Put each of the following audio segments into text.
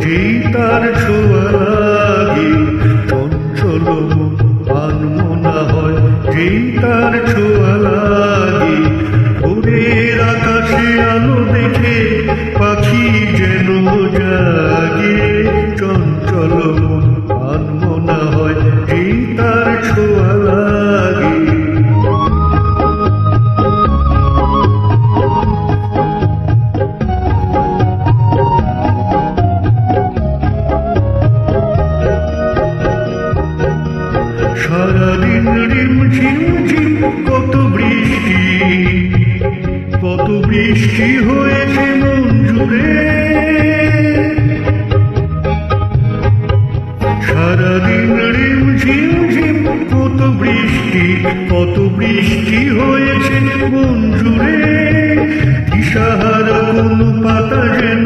যেই তার ছোঁয়া লাগে, চঞ্চল মন আনমনা হয় যেই তার ছোঁয়া লাগে। ভোরের আকাশে আলো দেখে পাখি যেন জাগে, চঞ্চল মন আনমনা হয় যেই তার ছোঁয়া লাগে। সারাদিন রিম ঝিম ঝিম কত বৃষ্টি হয়েছে মন জুড়ে। সারাদিন রিম ঝিম ঝিম কত বৃষ্টি হয়েছে মন জুড়ে। দিশাহারা কোন পাতা যেন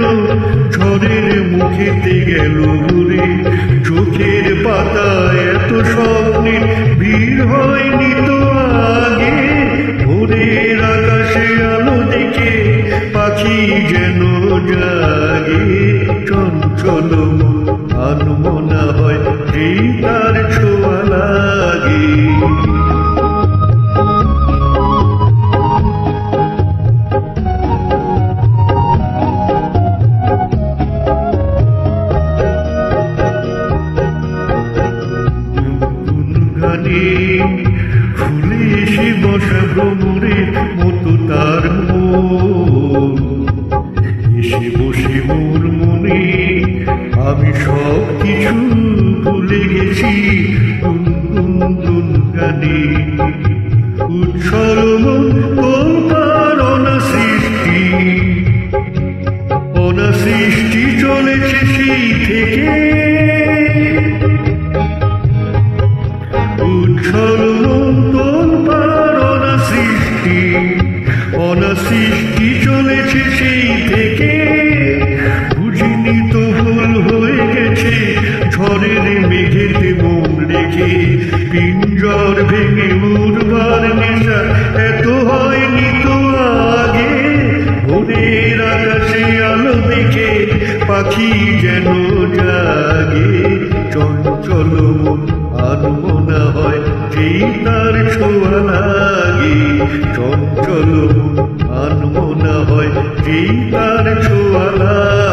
ঝড়ের মুখেতে গেল ঘুরে। চোখের পাতায় এত স্বপ্নের ভিড় হয়নি তো আগে। ভোরের আকাশে আলো দেখে পাখি যেন জাগে, চঞ্চল মন আনমনা হয় যেই তার ছোঁয়া লাগে। ফুলে এসে বসা ভ্রমরের মতো তার মন, এসে বসে মোর মনে আমি সব কিছু ভুলে গেছি। গুনগুন গানে উৎসর মন তোমার অনাসৃষ্টি চলেছে সেই থেকে। উৎসর মন তোমার অনাসৃষ্টি চলেছে সেই থেকে। বুঝিনি তো ভুল হয়ে গেছে ঝড়ের মেঘেতে মন রেখে। পিঞ্জর ভেঙে উড়বার নেশা এত হয়নি তো আগে। ভোরের আকাশে আলো দেখে পাখি যেন জাগে, চঞ্চল মন আনমনা হয় যেই তার ছোঁয়া লাগে। চঞ্চল মন আনমনা হয় যেই তার ছোঁয়া লাগে।